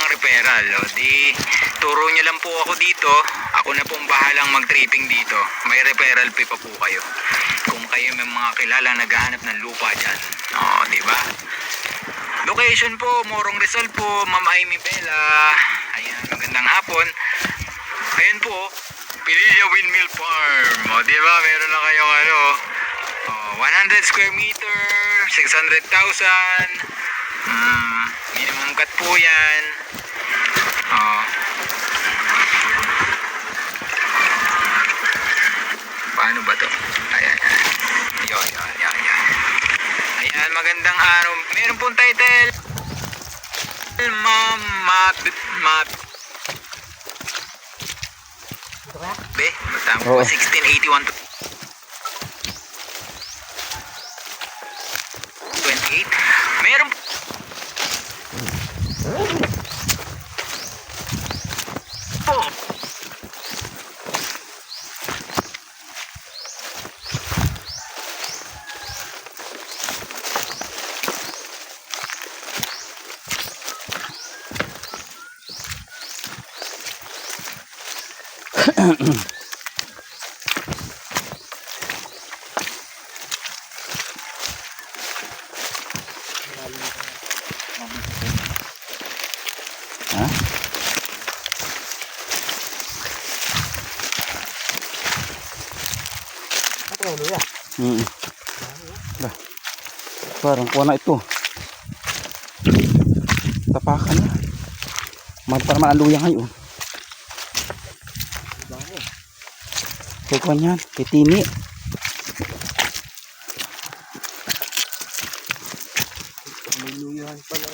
pang referral. O, di, turo nyo lang po ako dito. Ako na pong bahalang mag-tripping dito. May referral fee pa po kayo. Kung kayo may mga kilala naghahanap ng lupa dyan. O, di ba? Location po, Morong Rizal po, Ma'am Amy Bella. Ayan, magandang hapon. Ayan po, Pililla Windmill Farm. O, di ba? Meron na kayong 100 square meter, 600,000. Minimum cut po yan. Paano ba to? Ayan. Yan. Ayan, magandang araw. Meron pong title. Ma'am Map. Be, tama po, 1681 to 28. Meron po. Parang kuha na ito. Tapakan na. Para naman ang luya ngayon. Kaya kuha niyan. Kay Tini. May luyahan pala.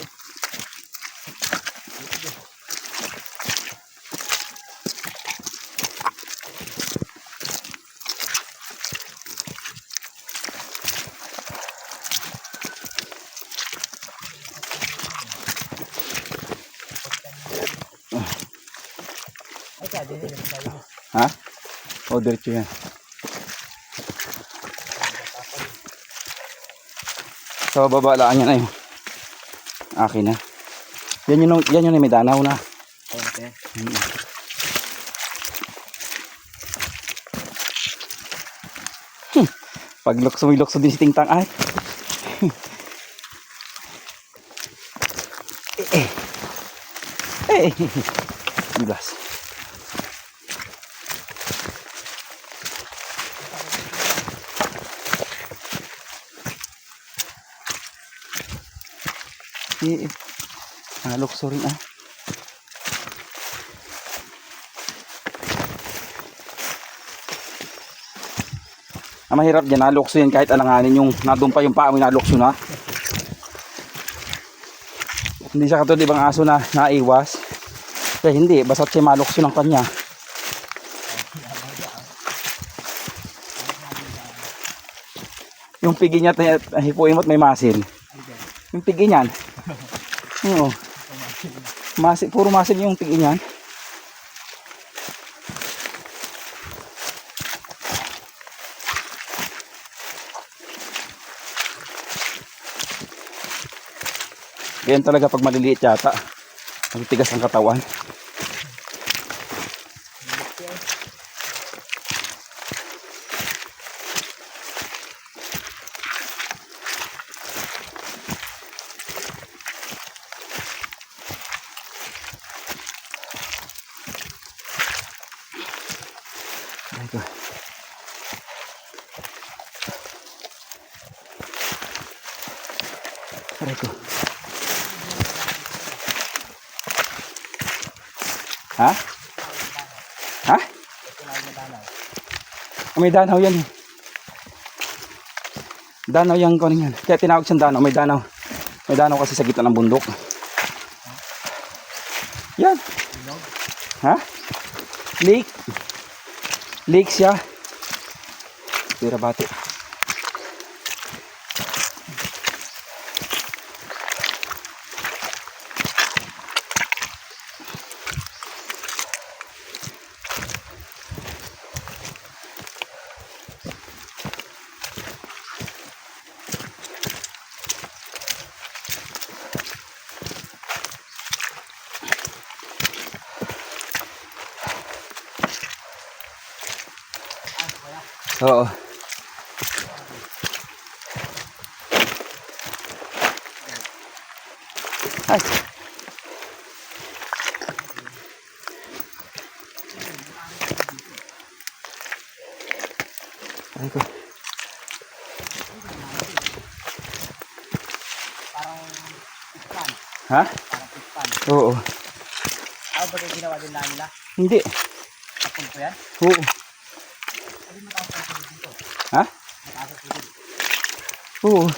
Ha? O, diretso yan. Sa babalaan yan ay akin na. Yan yung may danaw na. Okay. Pag lukso din si Tingtang ay. Bilas. Lukso rin ah. Ang mahirap dyan, nalukso yan kahit alanganin yung nadun pa yung paa mo, nalukso na. Hindi siya katulad ibang aso na naiwas. Kaya hindi, basta't siya malukso ng kanya. Yung pigi niya, hipuin mo't may masin. Yung pigi niyan. Oo. Masin, puro masin yung pigi niyan. Ganyan talaga pag maliliit yata. Magtigas ang katawan. Ito. Ito. Ha? Ha? May danaw yan eh. Danaw yan ko yan. Kaya tinawag siyang danaw. May danaw. May danaw kasi sa gitna ng bundok. Yan. Ha? Lake. Lake siya. Tira bati. Oo. Ay. Ay ko. Ha? Oo. Ah, ba yung ginawa din namin nila? Hindi. Tapon ko yan? Oo. Ha? Oo.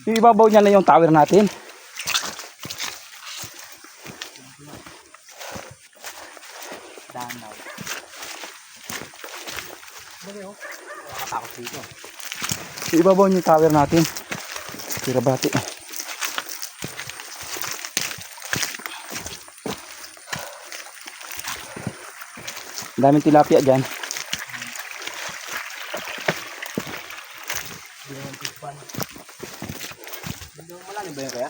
Yung ibabaw niya na yung tower natin. Danaw. Dali oh. Katakot dito. Yung ibabaw niya yung tower natin. Kirabati. Ang daming tilapia dyan. Hindi naman pispan. Hindi naman malalim ba yun kaya?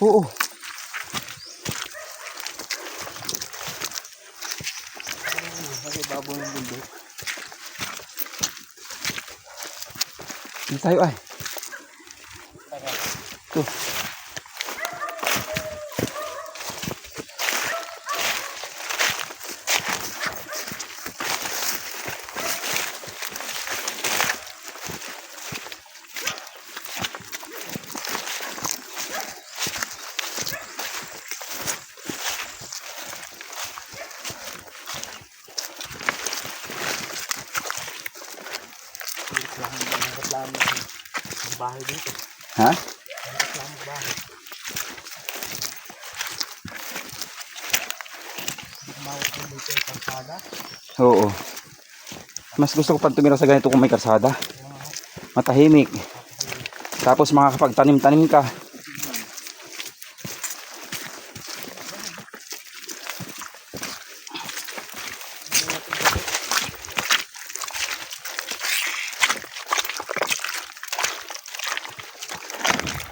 Oo. Kasi baboy ng bundok. Hindi tayo ay. Ito. Reklamo ng bahay dito. Ha? Reklamo ng bahay. Mawag mo dito yung kalsada. Oo. Mas gusto ko pang tumira sa ganito kung may kalsada. Matahimik. Tapos makakapagtanim-tanim ka.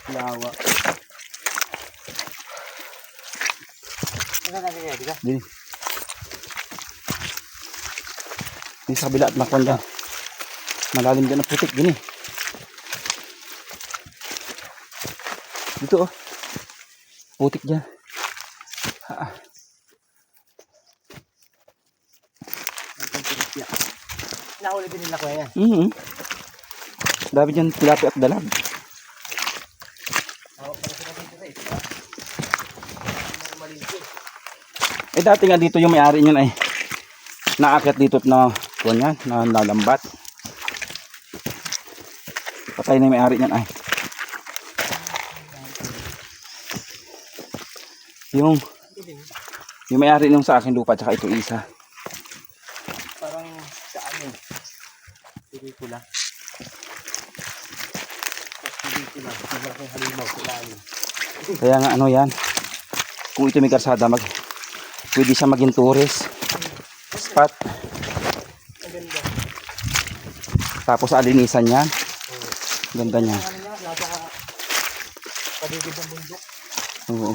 Lawa. Ano natin kaya, di ba? Dini. Dini sa kabila at nakwan dyan. Malalim dyan ang putik. Dini. Dito oh. Putik dyan. Ha. Nahuli din nila ko yan. Dami dyan tilapia at dalag. Eh dati nga dito yung may-ari niyan ay naakyat dito na kuwan yan, na nalambat. Patay na yung may-ari niyan ay. Yung may-ari nung sa akin lupa tsaka ito isa. Parang sa ano, pelikula. Pelikula, malaking halimaw sa lalim. Kaya nga ano yan, kung ito may karsada pwede siya maging tourist spot. Maganda. Tapos alinisan yan. Ganda niya. Ano nga, nasa paligid ng bundok. Oo.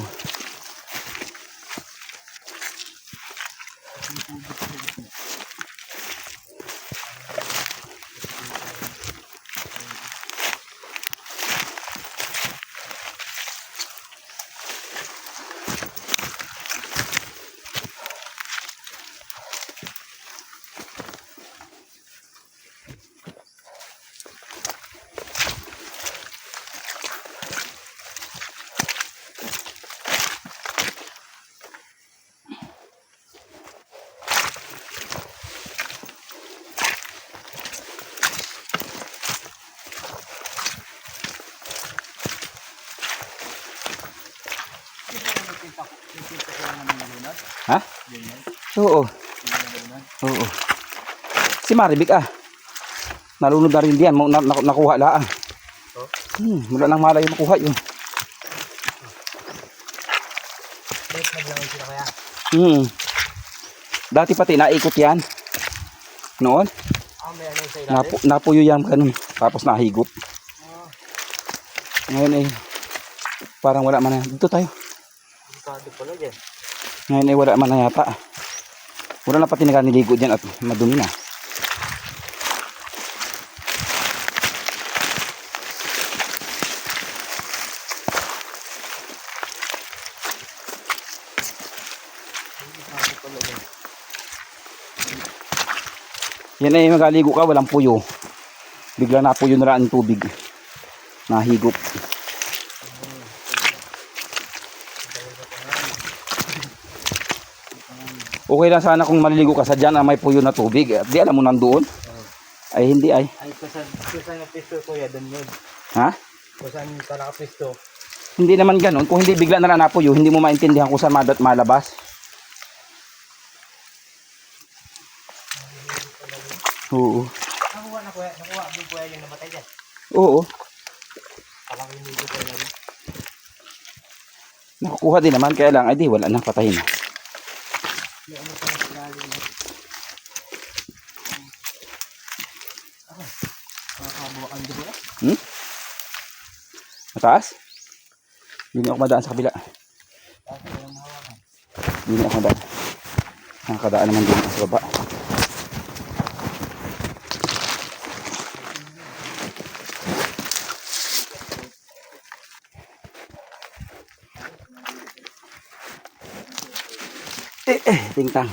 Ha? Oo. Oo. Si Maribik nalunod na rin diyan. Nakuha laang. Wala nang malay makuha yun. Late naglangoy sila kaya. Dati pati naikot yan. Noon. May ano sa ilalim? Napuyo yan ganun. Tapos nahigop. Ngayon parang wala man na. Dito tayo. Delikado pala dyan. Ngayon wala man na yata. Wala na pati niligo dyan at madumi na. Yan ay magaligo ka, walang puyo. Bigla na puyo na lang ang tubig. Nahigop. Okay lang sana kung maliligo ka sa dyan na may puyo na tubig. At di alam mo nandoon. Ay hindi ay. Ay, kusan yung pisto kuya, doon yun. Ha? Kusan yung pinaka-pisto. Hindi naman ganun. Kung hindi bigla na lang napuyo, hindi mo maintindihan kung saan malabas. Oo. Nakuha na kuya, nakuha din kuya yung namatay dyan. Oo. Parang hindi ko kuya lagi. Nakukuha din naman. Kaya lang, ay di, wala na. Patayin na. May ano pa na lalim na. Makakabuwakan din kuya. Hmm? Mataas? Hindi ako madaan sa kabila. Kasi yung hawakan. Hindi ako madaan. Nakakadaan naman din sa baba. Tingtang.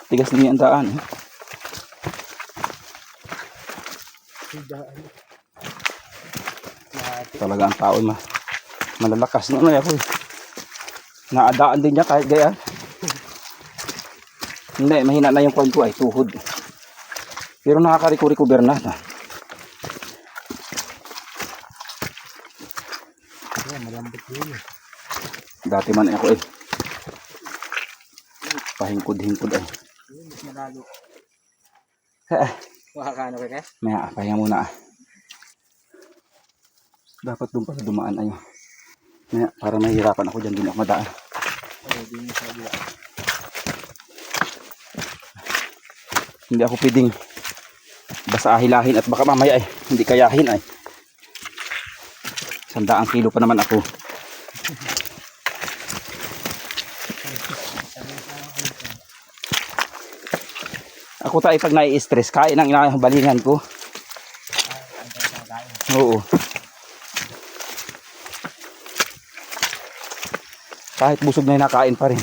Tigas din yung daan. Sidaan. Talaga ang tao malalakas na ako eh. Naadaan din niya kahit gaya. Hindi, mahina na yung point ko ay tuhod. Pero nakaka-recover na. Ayan, malambot yun eh. Dati man ako eh. Pahingkod-hingkod ay. Yun, mas malalo. Eh, Makakano kuya? Maya, pahinga muna. Dapat doon pala dumaan ayo. Maya, para mahirapan ako dyan, din ako madaan. Oo, di mo sabi. Hindi ako pwedeng basta ahilahin at baka mamaya hindi kayahin ay. 100 kilo pa naman ako. Ako tayo pag nai-stress, kain ang inabalingan ko. Oo. Kahit busog na nakain pa rin.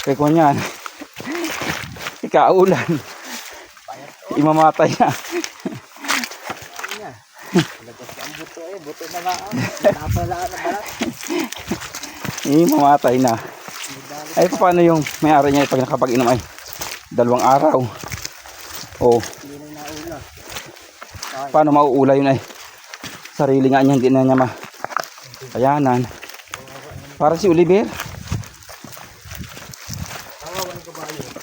Kaya ko niyan, ikaulan, imamatay na. Lagos ang buto eh, buto na lang. Napalaan na balat. Imamatay na. Ay paano yung may-ari niya pag nakapag-inom ay 2 araw? O Hindi na naula. paano mauula yun ay? Sarili nga niya, hindi na niya kayanan. Para si Oliver. Tawawan ko ba yun?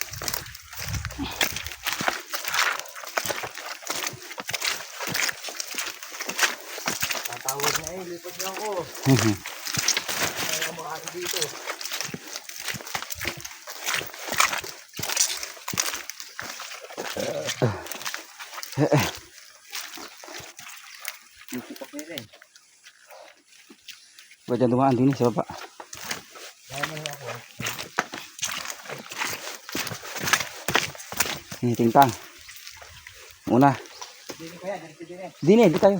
Tatawag na eh, lipad na ako. Kaya makakit dito. Lipad na rin. Ba't dyan dumaan din sa baba? Kaya mo ako. Tingtang. Una. Dini ko yan, dito din eh. Dine, di tayo.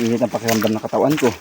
Init ang pakiramdam ng katawan ko.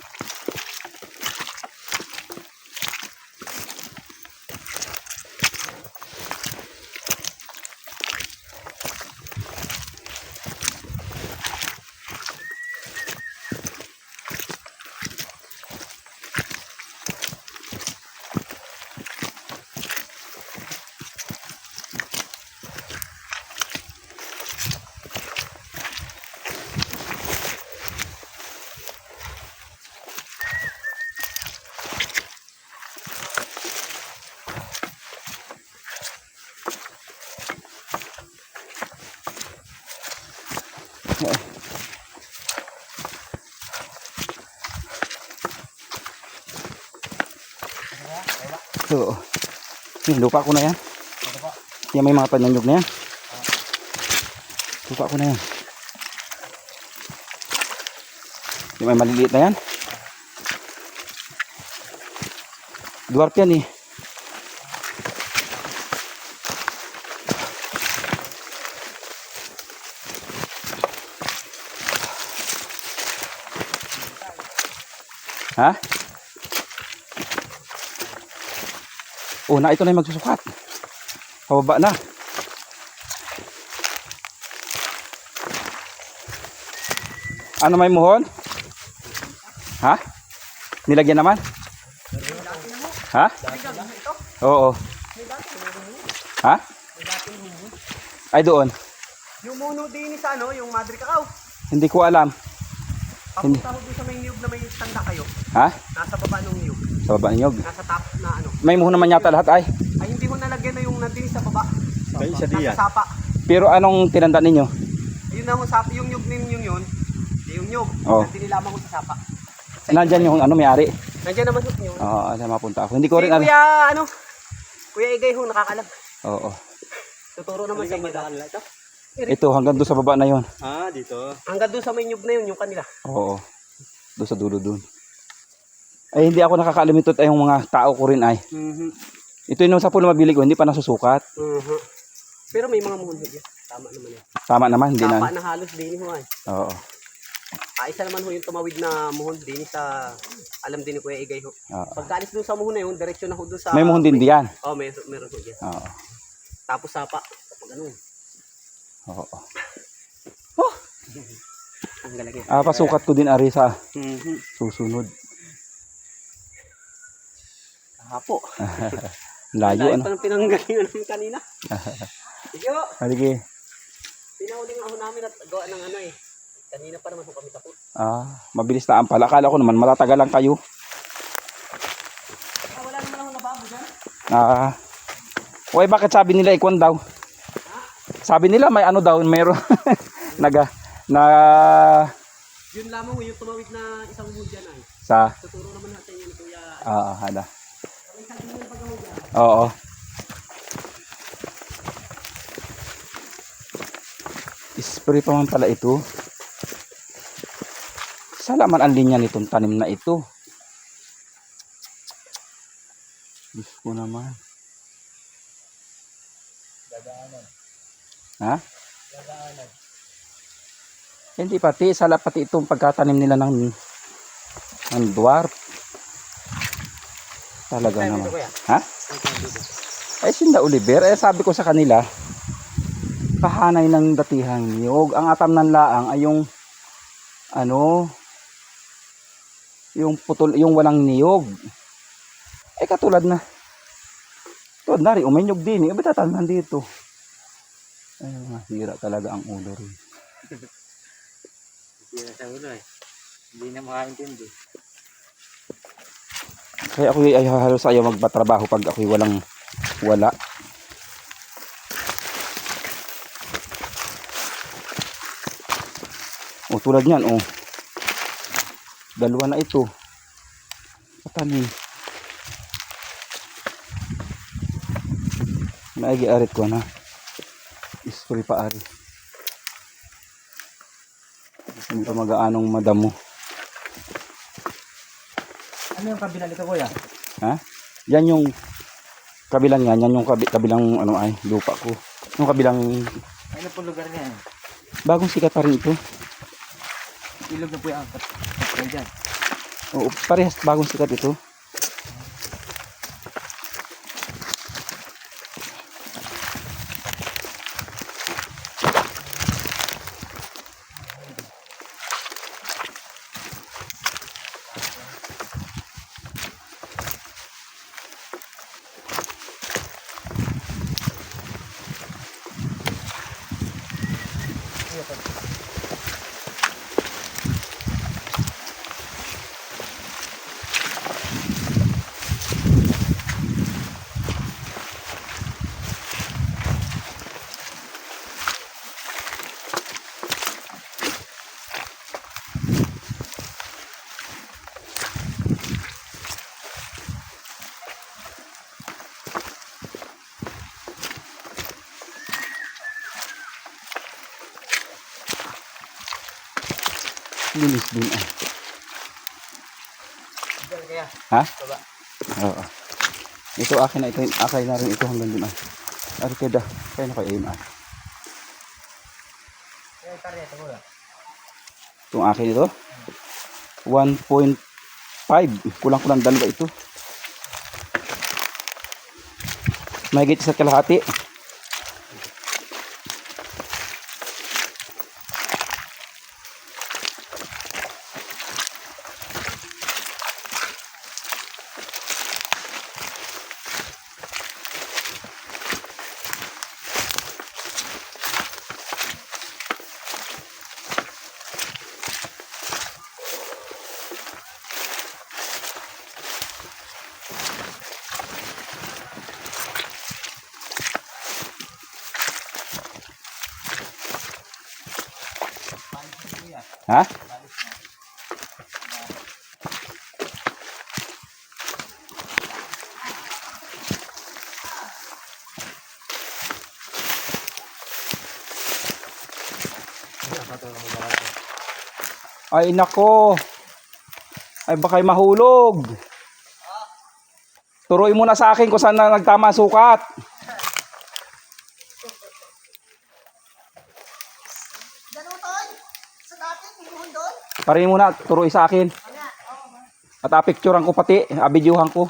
Oo. Yung lupa ko na yan. Yan may mga pananyog na yan. Lupa ko na yan. Yung may maliliit na yan. Dwarf yan eh. Ha? Oh, na ito na yung magsusukat. Pababa na. Ano may muhon? Ha? Nilagyan naman? Ha? Oo. Ha? Ay doon. Yung muno din sa ano, yung Madre Cacao. Hindi ko alam. Papunta ko doon sa may niyog na may tanda kayo. Ha? Nasa baba ng niyog. Sa baba ninyog. Nasa top na ano. May muhon naman yata lahat ay. Ay hindi ko nalagyan na yung nandun sa baba. Kayo sa Nasa diyan. sapa. Pero anong tinanda ninyo? Yun na yung sapa, yung nyug ninyo yun. Yung nyug. Oh. Nandun nilaman ko sa sapa. Nandyan yung ano may-ari. Nandiyan naman yung nyug. Oo, saan mapunta ako. Hindi ko Si rin alam. Kuya, ano? Kuya Igay ho, nakakalam. Oo. Tuturo naman sa mga. Ito hanggang doon sa baba na yon. Ah, dito. Hanggang doon sa may nyug na yun, yung kanila. Oo. Doon sa dulo doon. Ay hindi ako nakakalimutot ay yung mga tao ko rin ay. Ito yung sa puno mabili ko, hindi pa nasusukat. Pero may mga muhon yan. Tama naman yan. Tama naman, hindi Tapa na. na halos din ho ay. Oo. Isa naman ho yung tumawid na muhon din sa alam din ni Kuya Igay ho. Oo. Pagkaalis doon sa muhon na yun, diretso na ho doon sa... May muhon din diyan. Oh, meron ho dyan. Oo. Tapos sapa. Kapag ganun. Oo. Ang galing yan. Pasukat ko din ari sa susunod. Kahapo. Layo Layo ano. pa ng pinanggalingan namin kanina. Sige ho. Haligi. Pinauling ako namin at gawa ng ano eh. Kanina pa naman ho kami tapos. Mabilis na ang pala. Akala ko naman matatagal lang kayo. Wala naman ako nababo dyan. Uy, bakit sabi nila ikwan daw? Sabi nila may ano daw, mayroon Yun lamang yung tumawid na isang muhon dyan ay. sa Tuturo naman natin yun Kuya. hada. Oo. Spray pa man pala ito. Salaman ang linya nitong tanim na ito. Diyos ko naman. Ha? Hindi pati, sala pati itong pagkatanim nila ng dwarf. Talaga naman. Ha? Ay Sinda Oliver, sabi ko sa kanila, kahanay ng datihang niyog. Ang atam ng laang ay yung ano, yung putol, yung walang niyog. Katulad na. Tulad na rin, umanyog din. Ba't tatanman dito? Ay, mahira talaga ang ulo rin. Hindi na sa ulo eh. Hindi na makaintindi. Kaya ako ay halos ayaw magpatrabaho pag ako'y wala. Tulad niyan, dalawa na ito. Patanin. Maigi arit ko na. Ispray pa ari. Hindi pa mag-aanong madamo. Ano yung kabila nito kuya? Ha? Yan yung kabilang yan yung kabilang ano ay lupa ko. Yung kabilang Ano po lugar niya? bagong sikat pa rin ito. Ilog na po yung angkat. Kaya dyan. Oo, parehas bagong sikat ito. linis din ah. Diyan kaya. Ha? Baba. Oo. Ito akin na, ito akin na rin ito hanggang dun ah. Ari kada, kaya na kayo ayun ah. Kaya tari, ito muna. Itong akin ito, 1.5. Kulang-kulang dalawa ito. Mahigit sa kalahati. Ha? Ay nako. Ay baka mahulog. Turuin mo na sa akin kung saan na nagtama ang sukat. Ganuton? Sa dati, pinuhon doon? Parin mo na, turuin sa akin. At apicturean ko pati, abidyuhan ko.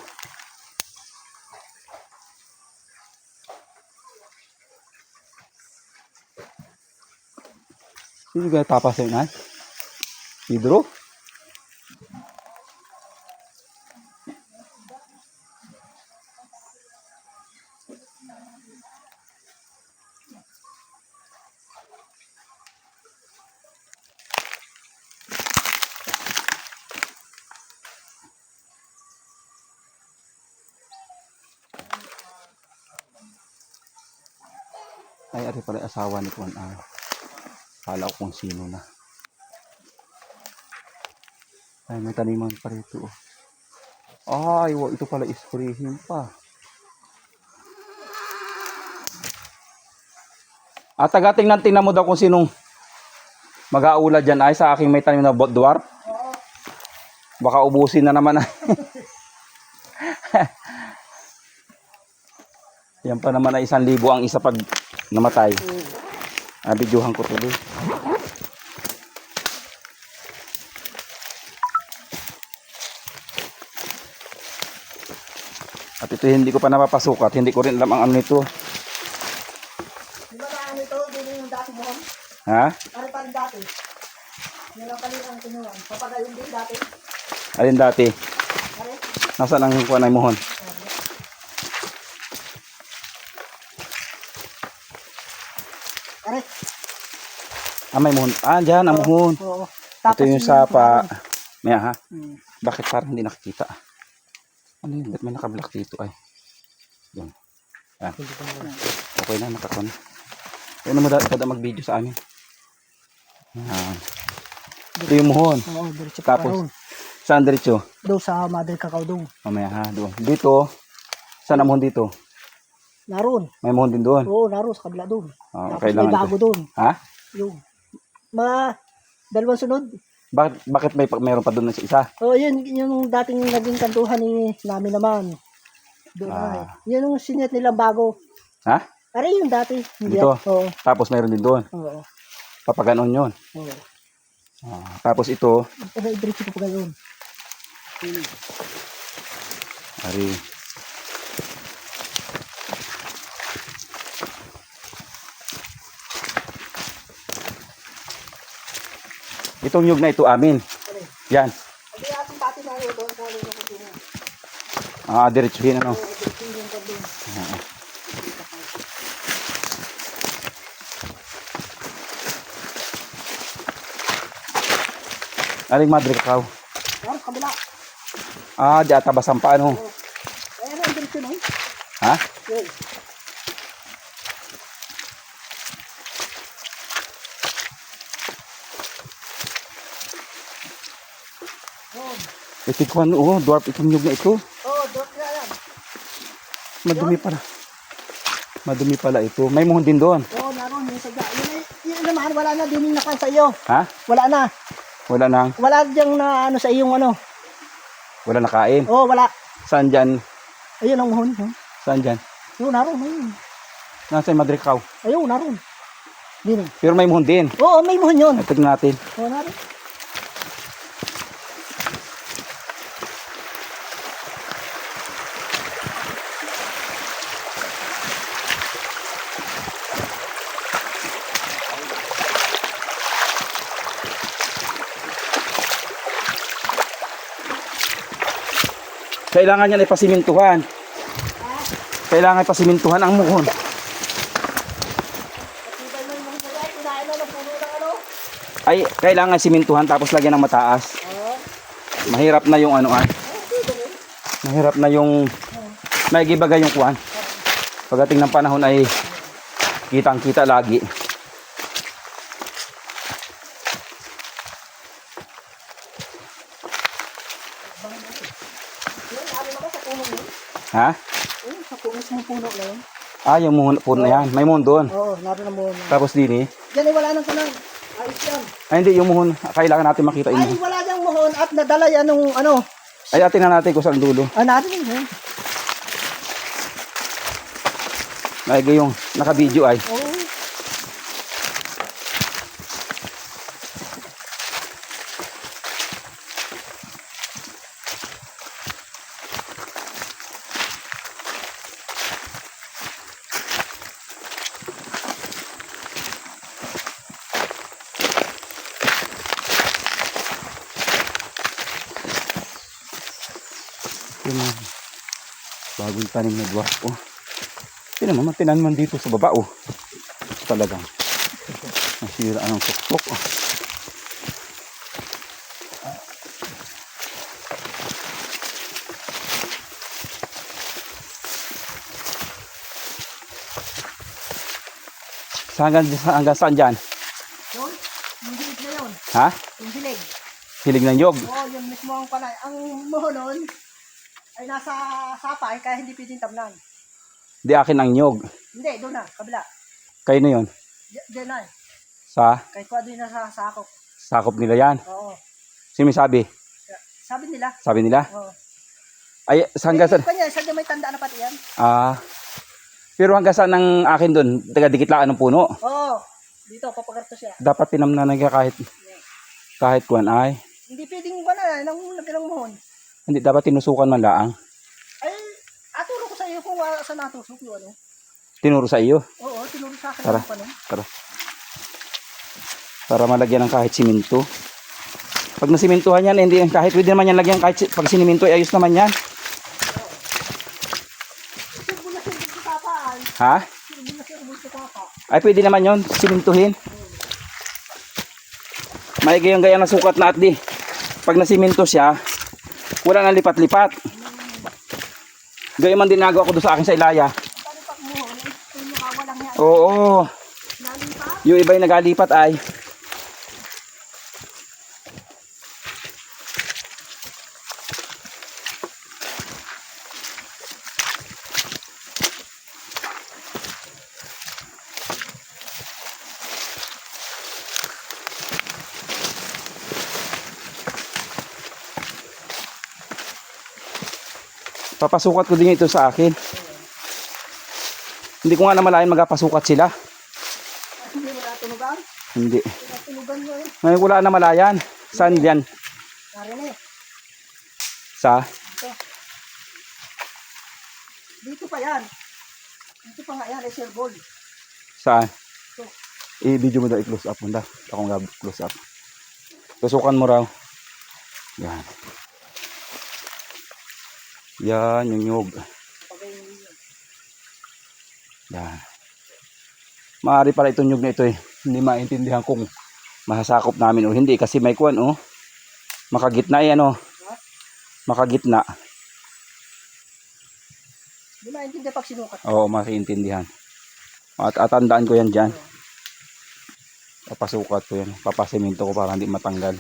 Sino kaya tapas yun ay? Pedro? Ay, ari pala asawa ni Juan. Kala ko kung sino na. Ay, may taniman pa rito. Ay, ito pala isprehin pa. At tingnan mo daw kung sinong mag-aula dyan ay sa aking may tanim na dwarf. Baka ubusin na naman. Yan pa naman ay 1,000 ang isa pag namatay. Bidyuhan ko tuloy. At ito hindi ko pa napapasukat. Hindi ko rin alam ang ano nito. Di ba na ano ito? Dito yung dati mo? Ha? Pare pa rin dati. Yan ang kanina ang kinuha. Papagayon din dati. Alin dati? Pare. Nasaan ang kuha na mohon? Pare. May mohon. Dyan ang mohon. Oo. Ito yung sapa. Maya ha? Hmm. Bakit parang hindi nakikita? Ano yun? Ba't may nakablock dito ay? Yan. Yan. Okay na, nakakon. Kaya naman kada mag-video sa amin. Yan. Ito yung mohon. Oo, diretso Tapos, pa roon. saan diretso? Doon sa Mother Cacao doon. Mamaya ha, doon. Dito, saan ang mohon dito? Naroon. May mohon din doon. Oo, naroon sa kabila doon. Tapos may Kailangan bago doon. Ha? Yung. Dalawang sunod. Bakit mayroon pa doon na isa? Oo, yun yung dating naging kantuhan ni namin naman. Doon ay. Yun yung sinet nilang bago. Ha? Pare yung dati. Hindi Dito? yan. Oo. Tapos mayroon din doon. Oo. Papaganon yun. Oo. Tapos ito, Pare, diretso ko pa ganoon. ari. Itong nyug na ito amin. Yan. Hindi ating pati na ito. Doon sa alin yung kutina. Diretsuhin ano. Diretso yung doon. Aling madre kakao. Yan, kabila. Di atabasan pa ano. Ayan ang diretso nun. Ha? Yun. Itikwan, dwarf itong nyug na ito. Oo, doon na yan. Madumi pala. Madumi pala ito. May mohon din doon. Oo, naroon yung saga. Yun naman, wala na din yung nakan sa iyo. Ha? Wala na. Wala nang, Wala diyang na ano sa iyong ano. wala nakain. Oo, wala. Saan dyan? Ayun ang muhon. Saan dyan? Ayun, naroon. Ayun. Nasa Madricaw. Ayun, naroon. Dini. Pero may muhon din. Oo, may muhon yun. Tignan natin. Oo, naroon. Kailangan yan ay pasimintuhan. Kailangan pasimintuhan ang muhon. Ay, kailangan simintuhan tapos lagyan ng mataas. Mahirap na yung ano ay. Mahirap na yung naigibaga yung kuwan. Pagdating ng panahon ay kitang-kita lagi. Ha? Oo, sa punos ng puno na yun. Ah, yung muhon po na yan. May muhon doon. Oo, naroon ang muhon. Tapos din eh. Diyan ay wala nang kanang. Ayos yan. Ay, hindi. Yung muhon. Kailangan natin makita yung Ay, muhon. wala diyang muhon at nadala yan nung ano. Ay, tingnan natin kung saan dulo. Natin yun. Naigi yung naka-video ay. Oo. Yun na. Bagong tanim na dwarf. Oh. Yun naman, tinaman dito sa baba. Oh. Talagang. Nasira ang tuktok. Oh. Hanggang saan dyan? Yun, yung hilig na yun. Ha? Yung hilig. Hilig ng nyog. Oo, yun mismo ang panay. Ang muhon nun ay nasa sapay kaya hindi pwedeng tamnan. Di akin ang nyog. Hindi, doon na, kabila. Kayo na yun. Diyan na. Sa Kahit kuha doon na sa sakop. sakop nila yan. Oo. Sino may sabi? Sabi nila. Sabi nila? Oo. Ay, hanggang saan? Kanya, sadya may tanda na pati yan. Ah. Pero hanggang saan ang akin doon? Taga-dikit lang ng puno. Oo. Dito, papagarto siya. Dapat tinamnan na kahit kuwan ay. Hindi pwedeng ba na, nang nagkilang muhon. Hindi, dapat tinusukan man laang. Ay, aturo ko sa iyo kung saan natusok yung ano. Tinuro sa iyo. Oo, tinuro sa akin. Tara. Yung paano. Tara. Para malagyan ng kahit siminto. Pag nasimintuhan yan, hindi kahit pwede naman yan lagyan kahit pag siniminto, ay ayos naman yan. Sirbo na sirbo sa tapaan. Ha? Sirbo na sirbo sa tapa. Ay pwede naman yon, simintuhin. Maigi yung gaya ng sukat na atdi. Pag nasiminto siya, wala nang lipat-lipat. Gaya man din nagawa ko doon sa akin sa Ilaya. Paano pag muhon, yung nakawalang yan. Oo. Nalipat. Yung iba yung nagalipat ay. Papasukat ko din ito sa akin. Hindi ko nga namalayan magpapasukat sila. Hindi wala tunugan. Hindi. Wala tunugan mo eh. Ngayon wala namalayan. Saan yan? Narin eh. Sa? Dito pa yan. Dito pa nga yan, Sir Ball. Saan? I-video mo daw i-close up. Hunda. Ako nga close up. Tusukan mo raw. Yan. Yan yung nyog. Yan. Maaari pala itong nyog na ito eh. Hindi maintindihan kung masasakop namin o hindi. Kasi may kuwan oh. Makagitna yan oh. Makagitna. Hindi maintindihan pag sinukat. Oo, makiintindihan. At tandaan ko yan dyan. Papasukat ko yan. Papasiminto ko para hindi matanggal.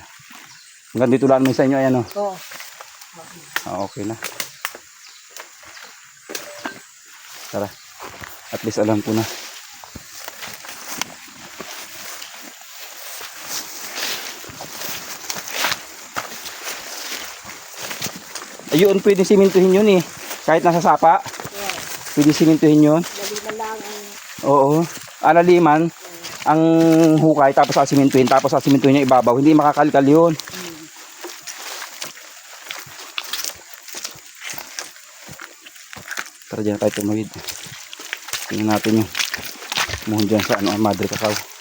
Hanggang dito lang sa inyo. Ayan o. Oo. Okay na. Tara. At least alam ko na. yun pwede simintuhin yun eh. Kahit nasa sapa, pwede simintuhin yun. Laliman lang ang Oo. Alaliman, ang hukay, tapos asimintuhin, tapos asimintuhin yung ibabaw. Hindi makakalkal yun. Tara dyan tayo tumawid. Tingnan natin yung muhon dyan sa ano, Madre Cacao.